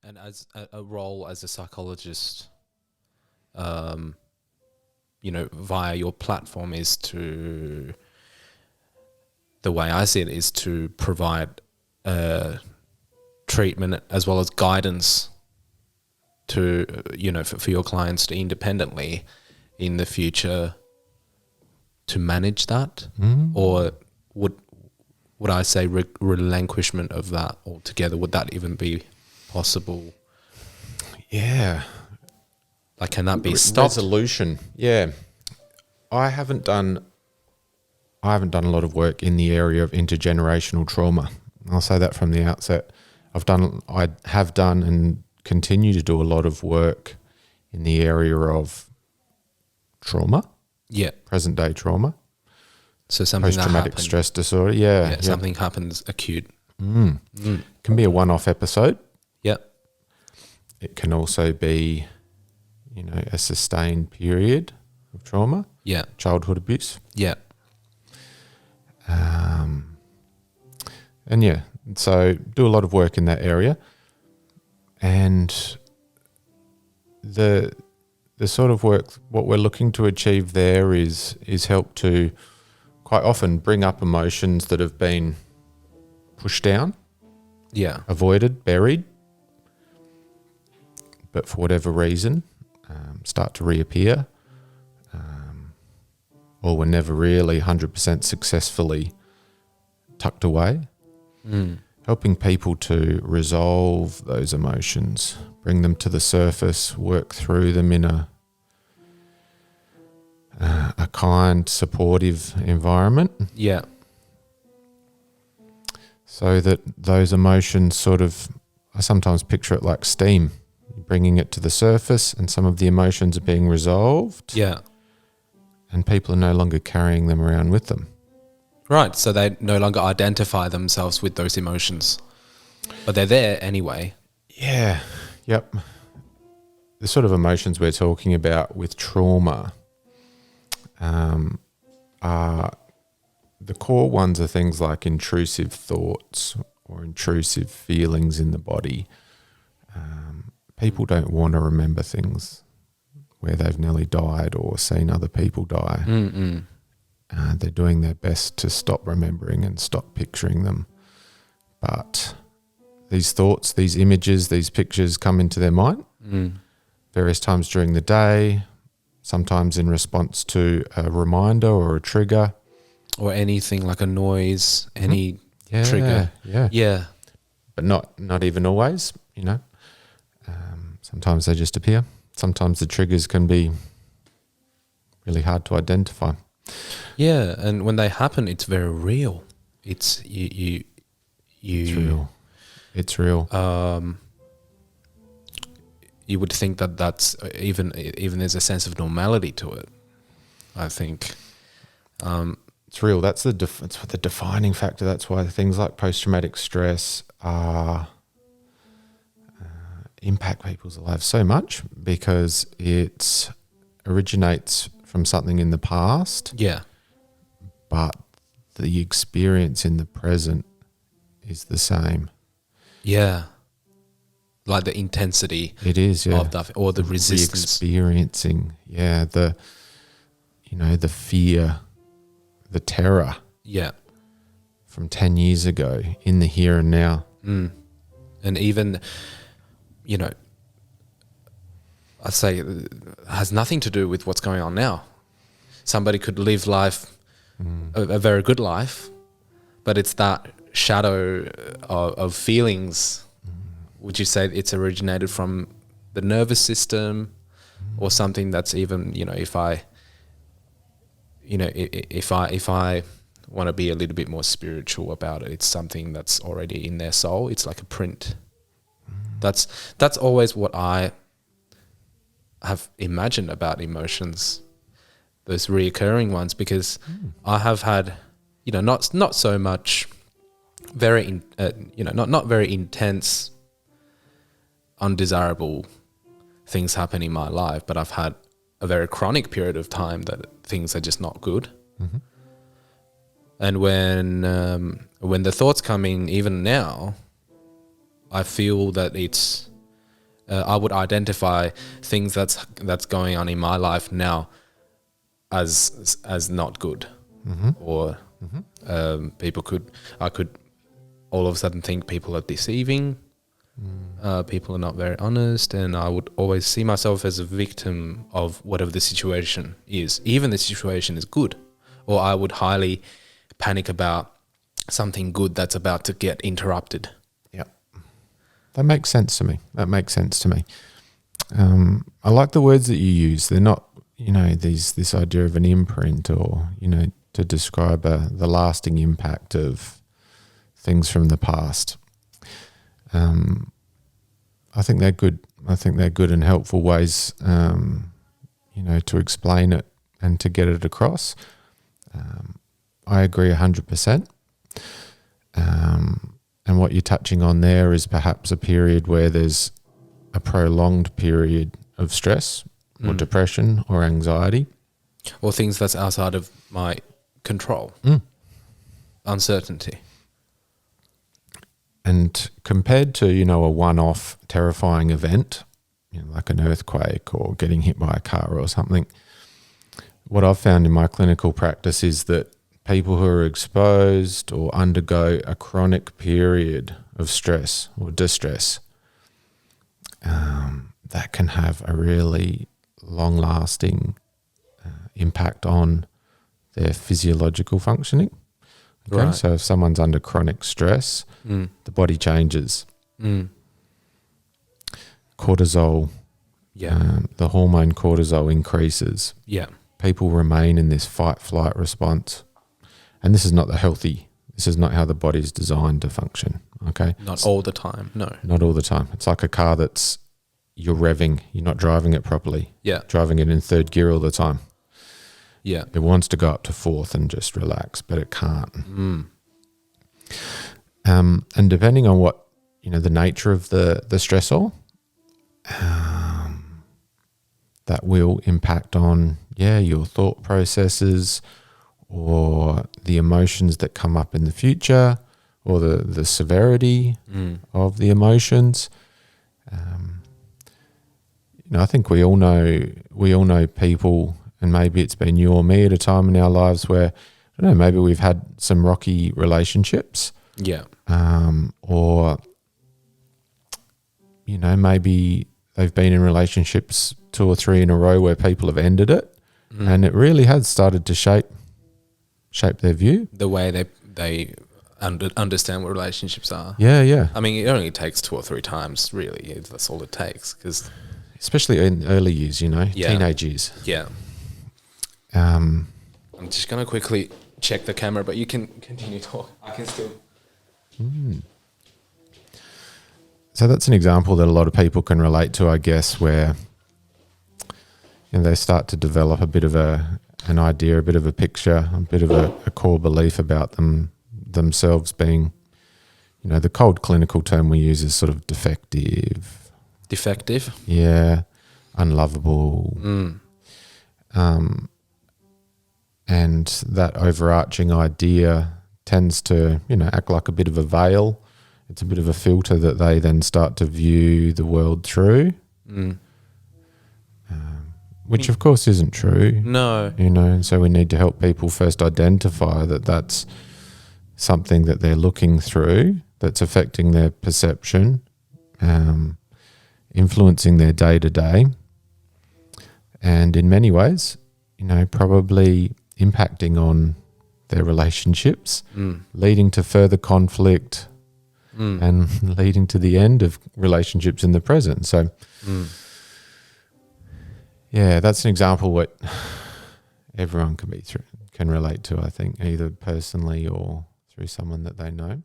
And as a role as a psychologist, via your platform is to, the way I see it is to provide treatment as well as guidance to, for your clients to independently in the future to manage that, or would I say relinquishment of that altogether? Would that even be possible? Yeah. Like, can that be stopped? Resolution. Yeah. I haven't done a lot of work in the area of intergenerational trauma. I'll say that from the outset. I have done and continue to do a lot of work in the area of trauma. Yeah. Present day trauma. So something post-traumatic stress disorder. Yeah. Something happens acute. Can be a one-off episode. Yeah. It can also be, a sustained period of trauma. Yeah. Childhood abuse. Yeah. So do a lot of work in that area. And the sort of work, what we're looking to achieve there is help to quite often bring up emotions that have been pushed down, avoided, buried, but for whatever reason start to reappear, or were never really 100% successfully tucked away. Helping people to resolve those emotions, bring them to the surface, work through them in a kind, supportive environment. Yeah. So that those emotions sort of, I sometimes picture it like steam, bringing it to the surface, and some of the emotions are being resolved. Yeah. And people are no longer carrying them around with them. Right. So they no longer identify themselves with those emotions, but they're there anyway. Yeah. Yep. The sort of emotions we're talking about with trauma are the core ones are things like intrusive thoughts or intrusive feelings in the body. People don't want to remember things where they've nearly died or seen other people die. They're doing their best to stop remembering and stop picturing them. But these thoughts, these images, these pictures come into their mind various times during the day, sometimes in response to a reminder or a trigger. Or anything like a noise, any trigger. Yeah. But not even always, Sometimes they just appear. Sometimes the triggers can be really hard to identify. Yeah, and when they happen, it's very real. It's you. It's real. It's real. You would think that that's even there's a sense of normality to it. I think it's real. That's the defining factor. That's why things like post-traumatic stress impact people's lives so much, because it originates from something in the past. Yeah. But the experience in the present is the same. Yeah. Like the intensity. It is, yeah. Of that, or the resistance. Experiencing, yeah. The fear, the terror. Yeah. From 10 years ago in the here and now. And even, I'd say it has nothing to do with what's going on now. Somebody could live life, a very good life, but it's that shadow of feelings. Would you say it's originated from the nervous system, or something that's even, if I want to be a little bit more spiritual about it, it's something that's already in their soul. It's like a print. That's always what I have imagined about emotions, those reoccurring ones, because I have had, not so much very, not very intense, undesirable things happen in my life, but I've had a very chronic period of time that things are just not good. And when the thoughts come in, even now, I feel that it's I would identify things that's going on in my life now as not good, or I could all of a sudden think people are deceiving, people are not very honest, and I would always see myself as a victim of whatever the situation is, even the situation is good, or I would highly panic about something good that's about to get interrupted. Yeah. That makes sense to me. I like the words that you use. They're not, this idea of an imprint, or, to describe the lasting impact of things from the past. I think they're good. I think they're good and helpful ways, to explain it and to get it across. I agree 100%. And what you're touching on there is perhaps a period where there's a prolonged period of stress or depression or anxiety. Or things that's outside of my control. Uncertainty. And compared to, a one-off terrifying event, like an earthquake or getting hit by a car or something, what I've found in my clinical practice is that people who are exposed or undergo a chronic period of stress or distress, that can have a really long-lasting impact on their physiological functioning. Okay, Right. So if someone's under chronic stress, the body changes. Cortisol, the hormone cortisol increases. Yeah. People remain in this fight-flight response. And this is not this is not how the body is designed to function, okay? Not all the time, no. Not all the time. It's like a car you're revving, you're not driving it properly. Yeah. Driving it in third gear all the time. Yeah. It wants to go up to fourth and just relax, but it can't. And depending on what, the nature of the stressor, that will impact on, your thought processes or the emotions that come up in the future, or the severity of the emotions. I think we all know people, and maybe it's been you or me at a time in our lives where, I don't know, maybe we've had some rocky relationships. Yeah. Or, maybe they've been in relationships 2 or 3 in a row where people have ended it, and it really has started to shape their view. The way they understand what relationships are. Yeah. I mean, it only takes 2 or 3 times, really. That's all it takes. Cause especially in early years, teenage years. Yeah. Um, I'm just going to quickly check the camera, but you can continue talk. I can still. So that's an example that a lot of people can relate to, I guess, where they start to develop a bit of an idea, a bit of a picture, a bit of a core belief about themselves being, the cold clinical term we use is sort of defective. Defective? Yeah, unlovable. And that overarching idea tends to, act like a bit of a veil. It's a bit of a filter that they then start to view the world through, which of course isn't true. No. And so we need to help people first identify that that's something that they're looking through, that's affecting their perception, influencing their day-to-day, and in many ways, probably impacting on their relationships, leading to further conflict, and leading to the end of relationships in the present. So, that's an example what everyone can relate to, I think, either personally or through someone that they know.